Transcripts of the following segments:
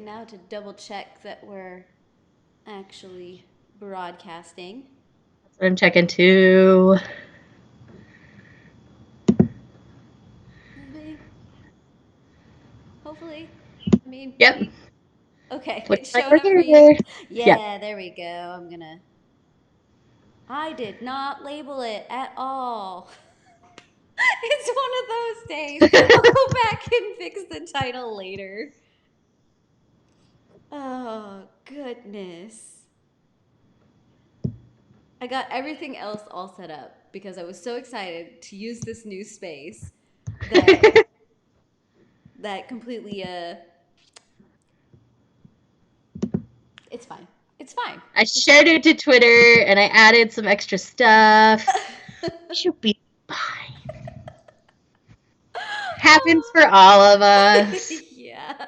now to double check that we're actually broadcasting. That's what I'm checking too. Maybe. Hopefully. I mean, Yep. okay, Looks it's like showing we're up for you. here. Yeah. Yeah, there we go. I did not label it at all. It's one of those days. I'll go back and fix the title later. Oh, goodness. I got everything else all set up because I was so excited to use this new space that completely it's fine. It's fine. I It's shared it to Twitter and I added some extra stuff. fine. Should be fine. Happens for all of us. Yeah.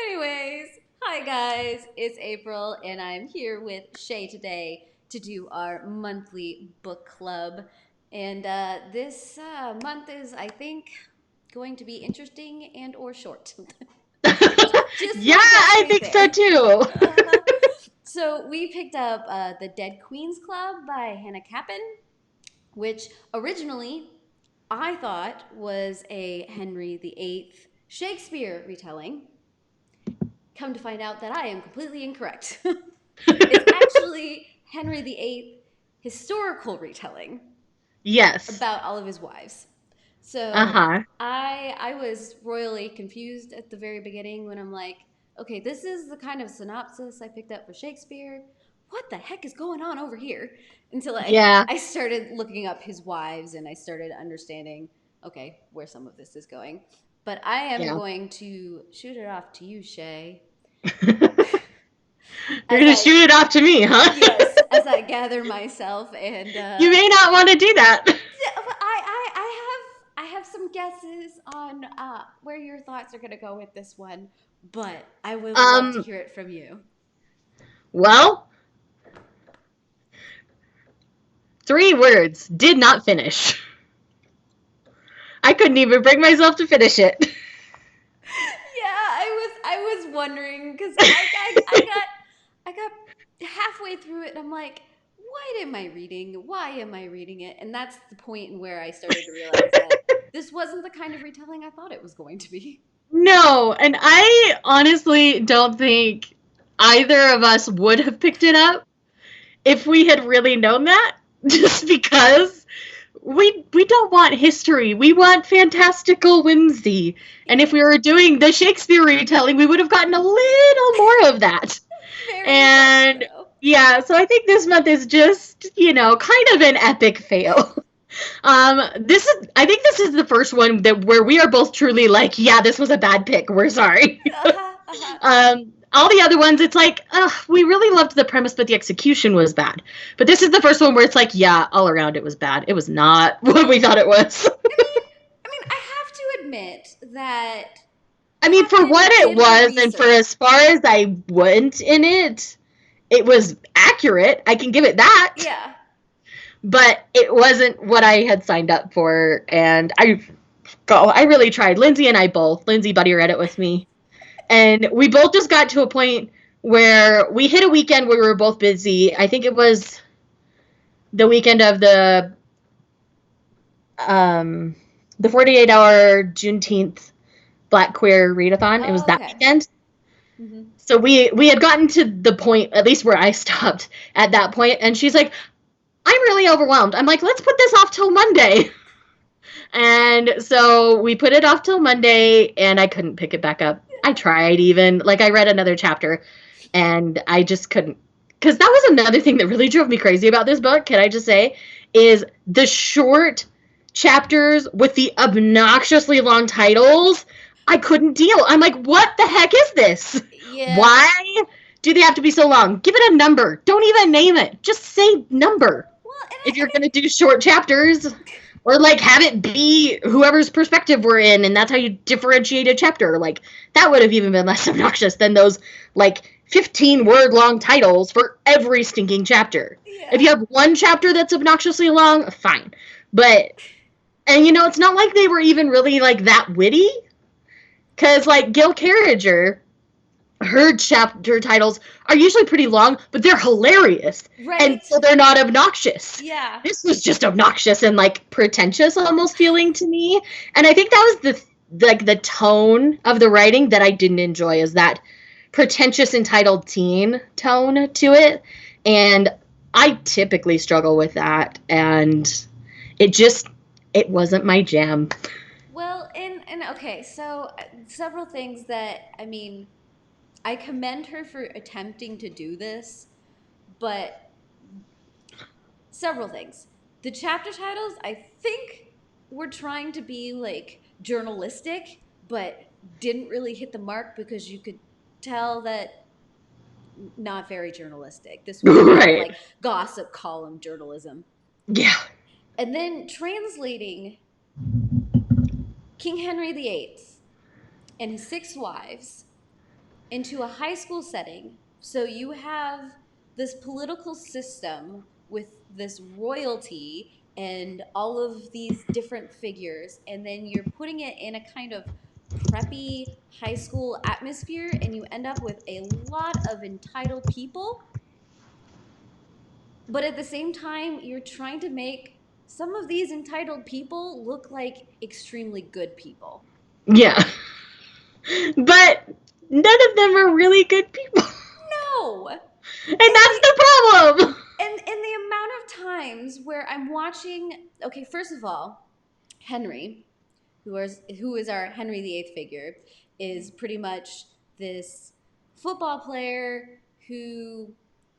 Anyways, hi guys. It's April and I'm here with Shae today to do our monthly book club. And this month is, I think, going to be interesting and or short. Just Yeah, my gut I right think so there. too. So we picked up The Dead Queens Club by Hannah Capin, which originally I thought was a Henry VIII Shakespeare retelling. Come to find out that I am completely incorrect. It's actually Henry VIII historical retelling Yes. about all of his wives. So Uh-huh. I was royally confused at the very beginning when I'm like, okay, this is the kind of synopsis I picked up for Shakespeare. What the heck is going on over here? Until Yeah. I started looking up his wives and I started understanding, okay, where some of this is going. But I am Yeah. going to shoot it off to you, Shae, You're as gonna I shoot it off to me, huh? yes, as I gather myself and You may not want to do that. yeah, but I have some guesses on where your thoughts are going to go with this one, but I would love to Um, hear it from you. well, 3 words. Did not finish. I couldn't even bring myself to finish it. Yeah, I was wondering because I got halfway through it and I'm like, what am I reading? Why am I reading it? And that's the point in where I started to realize that this wasn't the kind of retelling I thought it was going to be. No, and I honestly don't think either of us would have picked it up if we had really known that. Just because we don't want history. We want fantastical whimsy. And if Yeah, we were doing the Shakespeare retelling, we would have gotten a little more of that. very much And so. yeah, so I think this month is just, kind of an epic fail. I think this is the first one that where we are both truly like, yeah, this was a bad pick. We're sorry. Uh-huh, uh-huh. All the other ones, it's like, we really loved the premise, but the execution was bad. But this is the first one where it's like, yeah, all around it was bad. It was not what we thought it was. I mean, I have to admit that I mean, for what Captain it did her was, and for research. as far as I went in it, it was accurate. I can give it that. Yeah. But it wasn't what I had signed up for, and I really tried. Lindsay and I both. Lindsay buddy read it with me, and we both just got to a point where we hit a weekend where we were both busy. I think it was the weekend of the 48-hour Juneteenth Black Queer Readathon. It was Oh, that okay. weekend. Hmm. So we had gotten to the point, at least where I stopped at that point, and she's like, I'm really overwhelmed. I'm like, let's put this off till Monday. And so we put it off till Monday, and I couldn't pick it back up. I tried even. Like, I read another chapter, and I just couldn't. Because that was another thing that really drove me crazy about this book, can I just say, is the short chapters with the obnoxiously long titles. I couldn't deal. I'm like, what the heck is this? Yeah. Why do they have to be so long? Give it a number. Don't even name it. Just say number Well, and if you're going to do short chapters, or like have it be whoever's perspective we're in, and that's how you differentiate a chapter. Like, that would have even been less obnoxious than those like 15-word long titles for every stinking chapter. If yeah. you have one chapter that's obnoxiously long, fine. But, and it's not like they were even really like that witty, because like Gil Carriger her chapter titles are usually pretty long, but they're hilarious. And Right? so they're not obnoxious. Yeah. This was just obnoxious and like pretentious almost feeling to me. And I think that was the tone of the writing that I didn't enjoy, is that pretentious entitled teen tone to it. And I typically struggle with that, and it just it wasn't my jam. Well, and okay, so several things that I mean, I commend her for attempting to do this, but several things. The chapter titles, I think, were trying to be like journalistic, but didn't really hit the mark because you could tell that not very journalistic. This was more of Right. like gossip column journalism. Yeah. And then translating King Henry VIII and his six wives into a high school setting. So you have this political system with this royalty and all of these different figures, and then you're putting it in a kind of preppy high school atmosphere, and you end up with a lot of entitled people. But at the same time, you're trying to make some of these entitled people look like extremely good people. Yeah. But none of them are really good people. No! And that's the problem. And the amount of times where I'm watching, okay, first of all, Henry, who is our Henry VIII figure, is pretty much this football player who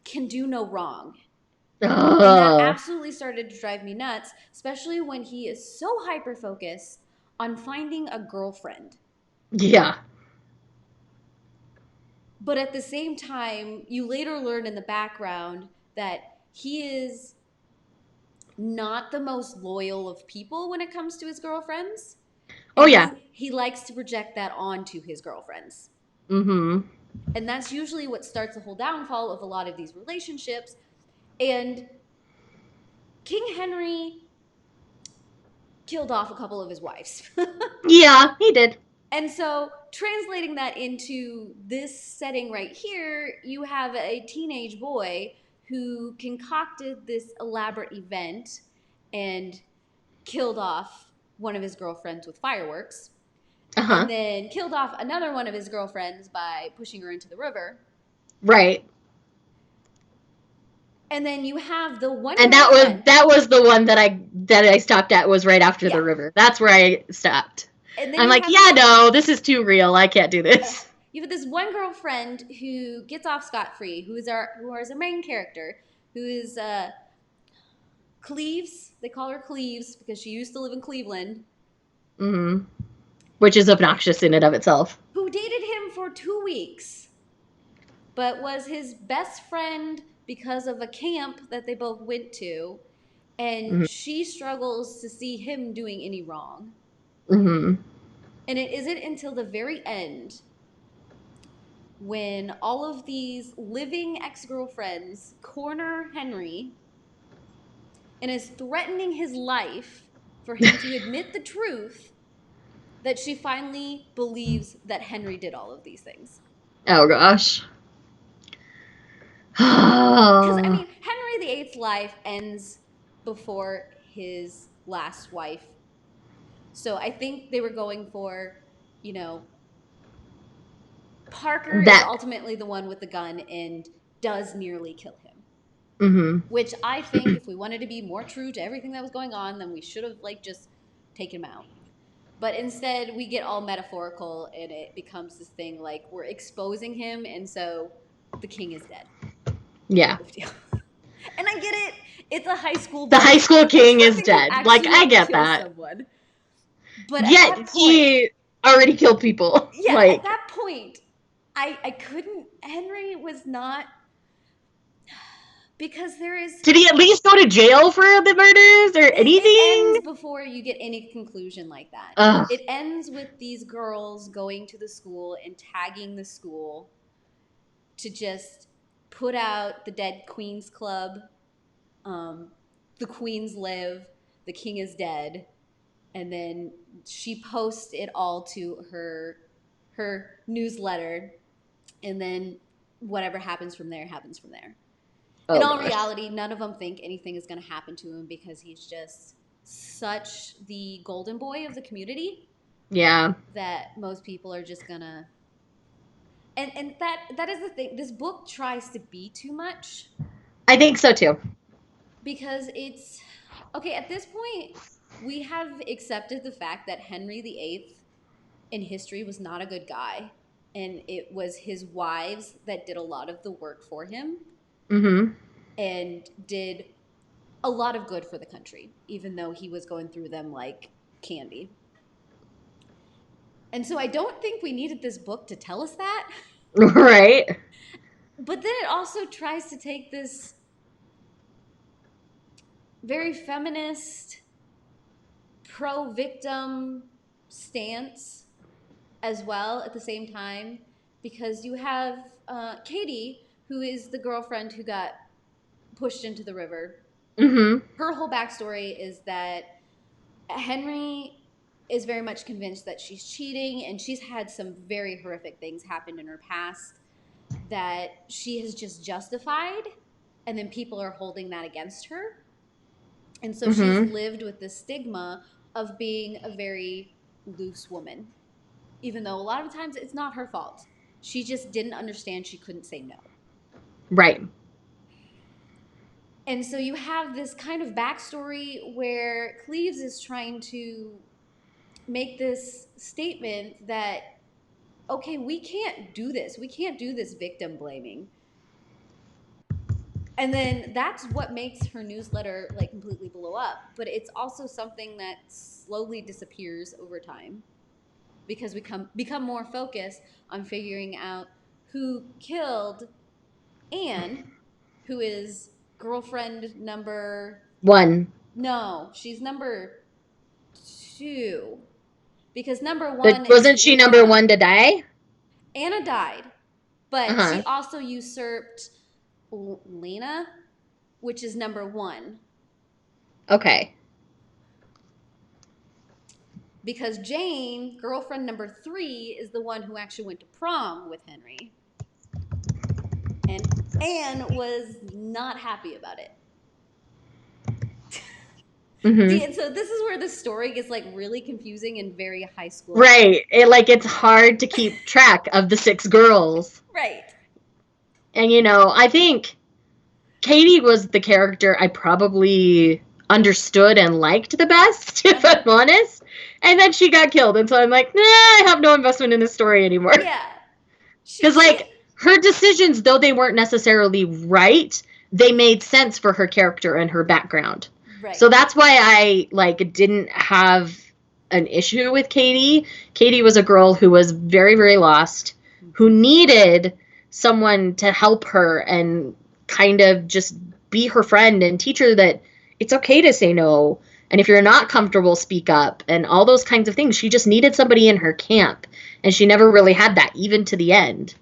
can do no wrong. And that Uh, absolutely started to drive me nuts, especially when he is so hyper focused on finding a girlfriend. yeah. But at the same time, you later learn in the background that he is not the most loyal of people when it comes to his girlfriends, Oh and yeah. he likes to project that onto his girlfriends. Mm-hmm. And that's usually what starts the whole downfall of a lot of these relationships. And King Henry killed off a couple of his wives. Yeah, he did. And so, translating that into this setting right here, you have a teenage boy who concocted this elaborate event and killed off one of his girlfriends with fireworks, and Uh-huh. then killed off another one of his girlfriends by pushing her into the river. Right. And then you have the one And girlfriend. that was the one that I stopped at, was right after Yeah. the river. That's where I stopped. And then I'm you like, have yeah, this no, this is too real. I can't do this. you have this one girlfriend who gets off scot free, who is our main character, who is Cleves. They call her Cleves because she used to live in Cleveland. Mm-hmm. Which is obnoxious in and of itself. Who dated him for 2 weeks, but was his best friend because of a camp that they both went to, and Mm-hmm. she struggles to see him doing any wrong. Mm-hmm. And it isn't until the very end when all of these living ex girlfriends corner Henry and is threatening his life for him to admit the truth that she finally believes that Henry did all of these things. Oh gosh. Because, I Oh, mean, Henry VIII's life ends before his last wife. So I think they were going for, you know, Parker is that. ultimately the one with the gun and does nearly kill him. Mm-hmm. Which I think, if we wanted to be more true to everything that was going on, then we should have like just taken him out. But instead, we get all metaphorical, and it becomes this thing like we're exposing him, and so the king is dead, Yeah. kind of deal. And I get it; it's a high school The high boy school king is attempting to dead. Like, I actually get kill that. someone. But at Yet that point, he already killed people. yeah, at Like, that point, I couldn't. Henry was not, because there is did he at least go to jail for the murders or it ends anything? before you get any conclusion like that. Ugh. It ends with these girls going to the school and tagging the school to just put out the Dead Queens Club, um, the queens live, the king is dead, and then she posts it all to her newsletter, and then whatever happens from there happens from there. In Oh all gosh. reality, none of them think anything is going to happen to him because he's just such the golden boy of the community Yeah. that most people are just gonna. And that is the thing. This book tries to be too much I think so too. because it's okay. At this point, we have accepted the fact that Henry VIII in history was not a good guy, and it was his wives that did a lot of the work for him Mm-hmm. and did a lot of good for the country, even though he was going through them like candy. And so I don't think we needed this book to tell us that. Right. But then it also tries to take this very feminist, pro victim stance as well at the same time, because you have Katie, who is the girlfriend who got pushed into the river. Mm-hmm. Her whole backstory is that Henry is very much convinced that she's cheating, and she's had some very horrific things happen in her past that she has just justified, and then people are holding that against her. And so she's Mm-hmm. lived with the stigma of being a very loose woman, even though a lot of times it's not her fault. She just didn't understand she couldn't say no. Right. And so you have this kind of backstory where Cleves is trying to make this statement that, okay, we can't do this. We can't do this victim blaming. And then that's what makes her newsletter like completely blow up. But it's also something that slowly disappears over time because we become more focused on figuring out who killed Anne, who is girlfriend number, One. no, she's number 2, because number But 1 is wasn't she number Lena. one to die? Anna died, but she Uh-huh. also usurped Lena, which is number 1, Okay. because Jane, girlfriend number 3, is the one who actually went to prom with Henry, and Anne was not happy about it. See, Mm-hmm. and so this is where the story gets like really confusing and very high school. Right. It's hard to keep track of the six girls. Right. And I think Katie was the character I probably understood and liked the best, if Uh-huh. I'm honest. And then she got killed, and so I'm like, nah, I have no investment in this story anymore. Yeah. Because She her decisions, though they weren't necessarily right, they made sense for her character and her background. right. So that's why I didn't have an issue with Katie. Katie was a girl who was very, very lost, who needed someone to help her and kind of just be her friend and teach her that it's okay to say no. And if you're not comfortable, speak up and all those kinds of things. She just needed somebody in her camp. And she never really had that, even to the end.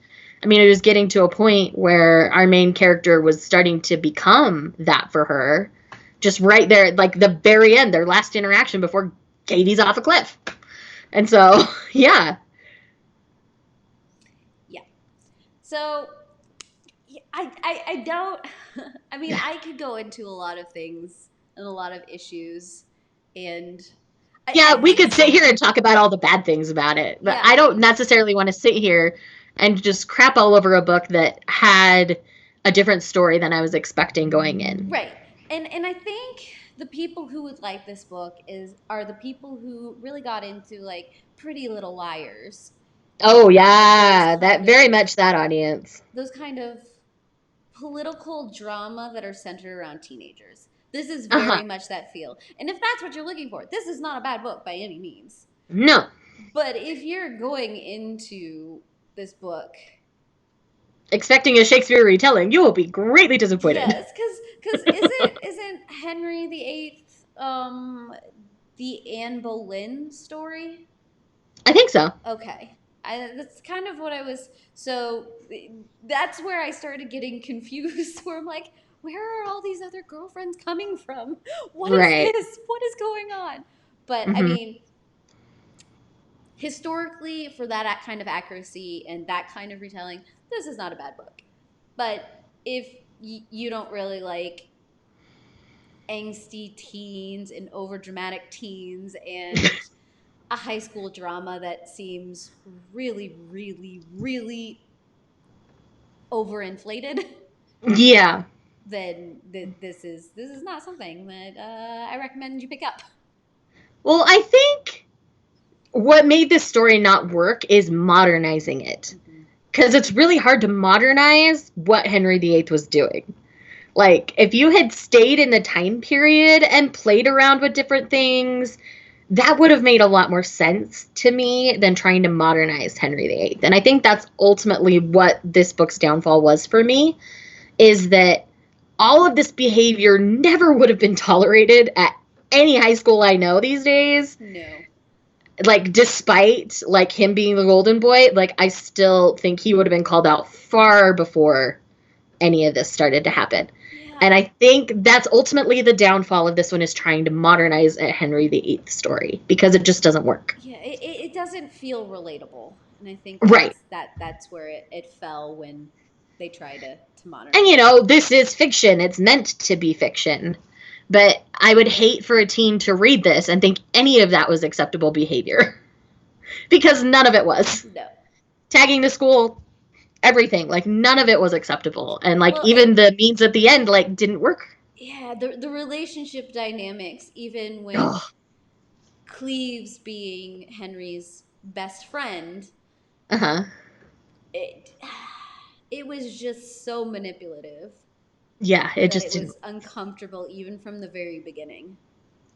I mean, it was getting to a point where our main character was starting to become that for her. Just right there, like the very end, their last interaction before Katie's off a cliff. And so, yeah. Yeah. So I don't. I mean, I could go into a lot of things and a lot of issues, and I Yeah, we think could sit here and talk about all the bad things about it, but yeah, I don't necessarily want to sit here and just crap all over a book that had a different story than I was expecting going in. right. And I think the people who would like this book are the people who really got into like Pretty Little Liars Oh, and those yeah, that kind very of much that audience. those kind of political drama that are centered around teenagers. This is Uh huh. very much that feel. And if that's what you're looking for, this is not a bad book by any means. No, But if you're going into this book, expecting a Shakespeare retelling, you will be greatly disappointed. yes, because isn't Henry VIII the Anne Boleyn story? I think so. Okay. That's kind of what I was. So that's where I started getting confused. Where I'm like, where are all these other girlfriends coming from? What is Right. this? What is going on? But I Mm-hmm. mean, historically, for that kind of accuracy and that kind of retelling, this is not a bad book. But if you don't really like angsty teens and overdramatic teens and a high school drama that seems really, really, really overinflated, Yeah. then this is not something that I recommend you pick up. Well, I think what made this story not work is modernizing it. Mm-hmm. Because it's really hard to modernize what Henry VIII was doing. Like, if you had stayed in the time period and played around with different things, that would have made a lot more sense to me than trying to modernize Henry VIII. And I think that's ultimately what this book's downfall was for me, is that all of this behavior never would have been tolerated at any high school I know these days. No. Like, despite like him being the golden boy, like I still think he would have been called out far before any of this started to happen. Yeah. And I think that's ultimately the downfall of this one, is trying to modernize a Henry VIII story, because it just doesn't work. Yeah, it doesn't feel relatable, and I think Right. that's where it fell when they try to And modernize it. this is fiction. It's meant to be fiction. But I would hate for a teen to read this and think any of that was acceptable behavior. Because none of it was. No. Tagging to school, everything. Like, none of it was acceptable. And, like, Well, even the means at the end, like, didn't work. yeah, the relationship dynamics, even with Ugh. Cleves being Henry's best friend, Uh-huh. it it was just so manipulative Yeah, it that just it didn't. was uncomfortable even from the very beginning.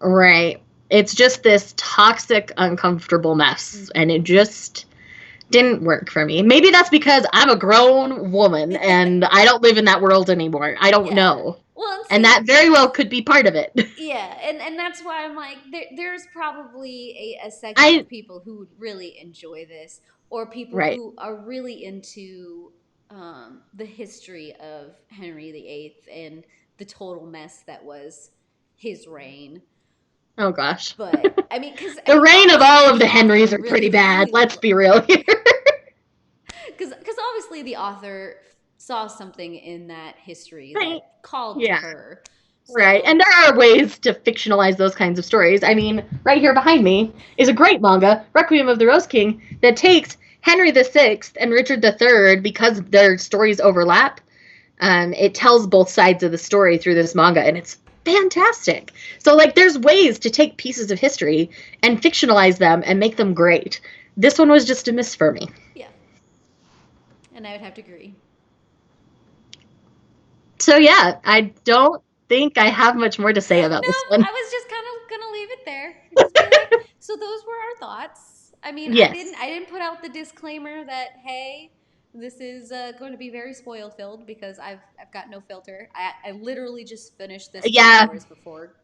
Right. It's just this toxic, uncomfortable mess. And Mm-hmm. it just didn't work for me. Maybe that's because I'm a grown woman and I don't live in that world anymore. I don't Yeah. know. Well, and And see, that very well could be part of it. yeah, and that's why I'm like, there's probably a segment I of people who would really enjoy this, or people right. who are really into the history of Henry VIII and the total mess that was his reign. Oh gosh. But I mean, because I The mean, reign of obviously all of the the author Henrys are really, pretty bad. really, Let's be real here. because obviously the author saw something in that history Right. that called to Yeah. her. Right. So And there are ways to fictionalize those kinds of stories. I mean, right here behind me is a great manga, Requiem of the Rose King, that takes Henry VI and Richard III, because their stories overlap. It tells both sides of the story through this manga, and it's fantastic. So, like, there's ways to take pieces of history and fictionalize them and make them great. This one was just a miss for me. yeah, and I would have to agree. So, yeah, I don't think I have much more to say about this Nope, one. I was just kind of gonna leave it there. Just be like, so those were our thoughts. I mean, I didn't Yes. I didn't put out the disclaimer that hey, this is going to be very spoil filled because I've got no filter. I literally just finished this 2 Yeah, hours before.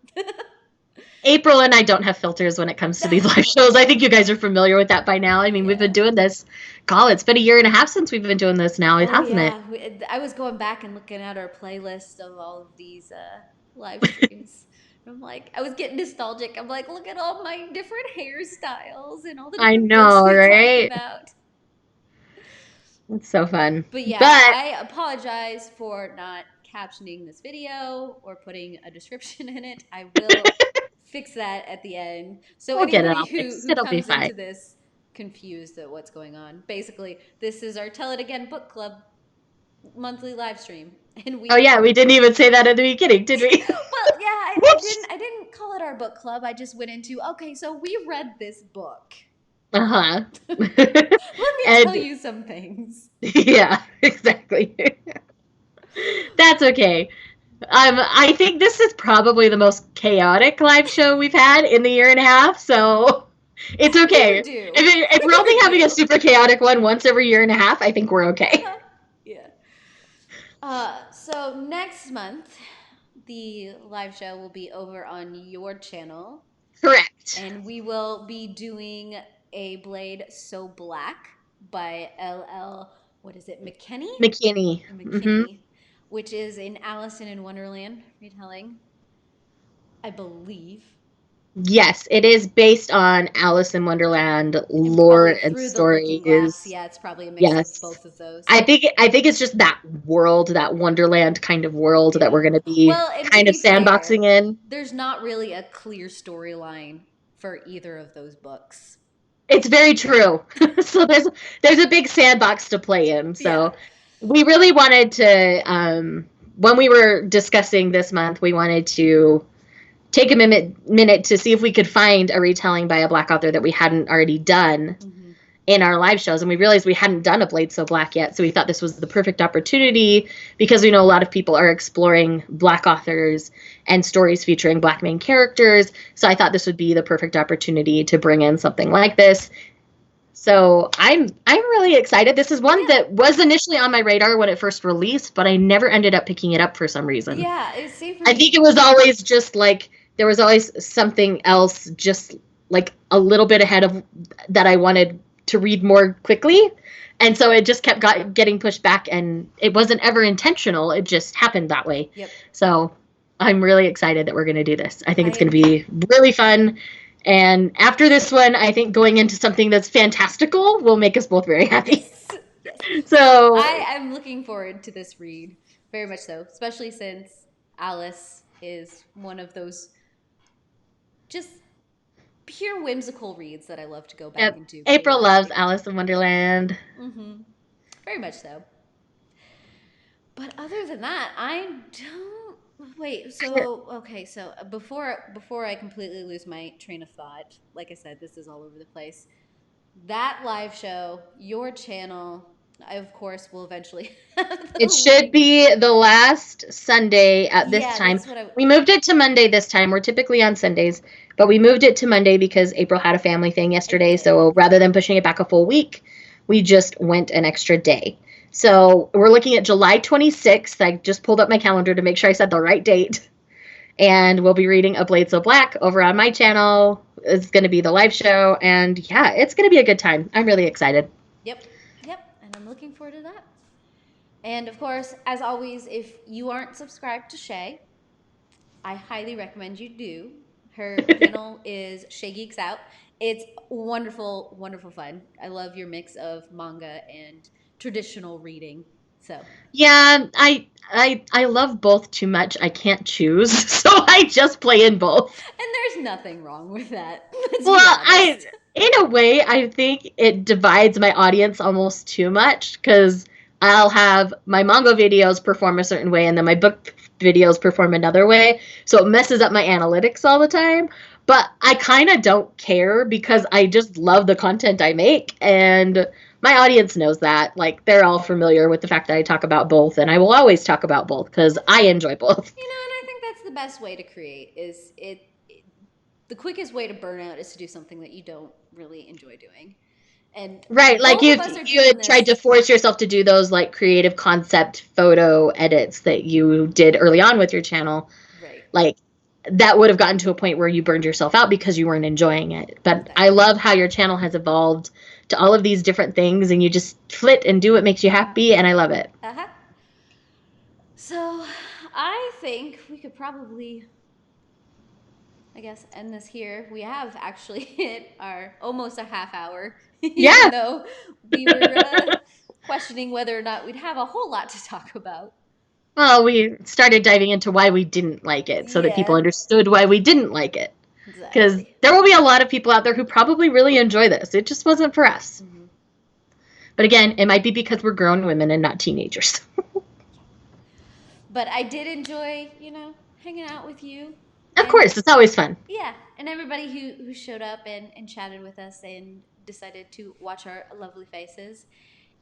April and I don't have filters when it comes to these live shows. I think you guys are familiar with that by now. I mean, we've been Yeah. doing this. God, it's been a year and a half since we've been doing this now, Oh hasn't it? yeah, I was going back and looking at our playlist of all of these live streams. I'm like, I was getting nostalgic. I'm like, look at all my different hairstyles and all the I different books know, we talked right? about. It's so fun. But yeah, But I apologize for not captioning this video or putting a description in it. I will fix that at the end. So we'll get it anybody all who fixed. who It'll be comes fine. into this confused at what's going on, basically, this is our Tell It Again book club monthly live stream, and Oh we yeah, we didn't even say that at the beginning, did we? well, yeah, I Whoops. didn't call it our book club. I just went into okay, so we read this book. Uh-huh. Let me tell And you some things. yeah, exactly. That's okay. I think this is probably the most chaotic live show we've had in the year and a half, so it's We okay. would If, do. it, if we're We only would having a do. super chaotic one once every year and a half, I think we're okay. Yeah. So next month, the live show will be over on your channel, Correct. and we will be doing a Blade So Black by LL. What is it, McKinney? McKinney. Mm-hmm. McKinney, which is an Allison in Wonderland retelling, I believe. Yes, it is based on Alice in Wonderland And lore probably and through the looking glass. stories. Yeah, it's probably a mix of Yes. both of those. I think it's just that world, that Wonderland kind of world that Yeah. we're going to be Well, and to kind of be fair, sandboxing in. there's not really a clear storyline for either of those books. It's very true. So there's a big sandbox to play in. Yeah. So we really wanted to when we were discussing this month, we wanted to take a minute to see if we could find a retelling by a black author that we hadn't already done Hmm. in our live shows, and we realized we hadn't done a Blade So Black yet, so we thought this was the perfect opportunity because we know a lot of people are exploring black authors and stories featuring black main characters. So I thought this would be the perfect opportunity to bring in something like this. So I'm really excited. This is one Yeah. that was initially on my radar when it first released, but I never ended up picking it up for some reason. Yeah, it's same for I think me. it was always just like there was always something else just like a little bit ahead of that I wanted to read more quickly. And so it just getting pushed back, and it wasn't ever intentional. It just happened that way. Yep. So I'm really excited that we're going to do this. I think I it's going am to too. be really fun. And after this one, I think going into something that's fantastical will make us both very happy. Yes. Yes. So I am looking forward to this read very much so, especially since Alice is one of those just pure whimsical reads that I love to go back yep, into April loves periodically. Alice in Wonderland. Mm-hmm. Very much so. But other than that, I don't wait. So okay, so before I completely lose my train of thought, like I said, this is all over the place. That live show, your channel, I of course will eventually have the It should link. be the last Sunday at this Yeah, time. that's what I. We moved it to Monday this time. We're typically on Sundays, but we moved it to Monday because April had a family thing I yesterday. did. So rather than pushing it back a full week, we just went an extra day. So we're looking at July 26th. I just pulled up my calendar to make sure I said the right date. And we'll be reading A Blade So Black over on my channel. It's going to be the live show. And yeah, it's going to be a good time. I'm really excited. Yep, yep, and I'm looking forward to that. And of course, as always, if you aren't subscribed to Shae, I highly recommend you do. Her channel is Shae Geeks Out. It's wonderful, wonderful fun. I love your mix of manga and traditional reading. So, Yeah, I love both too much. I can't choose, so I just play in both. and there's nothing wrong with that. Let's Well, be I honest. in a way I think it divides my audience almost too much because I'll have my manga videos perform a certain way and then my book videos perform another way, so it messes up my analytics all the time. But I kind of don't care because Yep. I just love the content I make, and my audience knows that. Like they're all familiar with the fact that I talk about both, and I will always talk about both because I enjoy both. And I think that's the best way to create is the quickest way to burn out is to do something that you don't really enjoy doing. And Right, like both of us are you doing had tried this. to force yourself to do those like creative concept photo edits that you did early on with your channel. Right. Like that would have gotten to a point where you burned yourself out because you weren't enjoying it. But I Exactly. love how your channel has evolved to all of these different things and you just flit and do what makes you happy and I love it. Uh-huh. So I think we could probably, I guess, end this here. We have actually hit our almost a half hour, even Yeah. though we were questioning whether or not we'd have a whole lot to talk about. Well, we started diving into why we didn't like it so that people Yeah, understood why we didn't like it. Because exactly. there will be a lot of people out there who probably really enjoy this. It just wasn't for us. Hmm. But again, it might be because we're grown women and not teenagers. But I did enjoy, hanging out with you. Of And course, it's always fun. yeah, and everybody who showed up and chatted with us and decided to watch our lovely faces.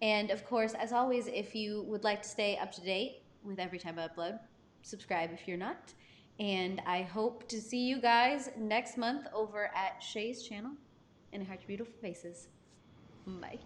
And of course, as always, if you would like to stay up to date with every time I upload, subscribe if you're not. And I hope to see you guys next month over at Shae's channel and Heart Your Beautiful Faces. Bye.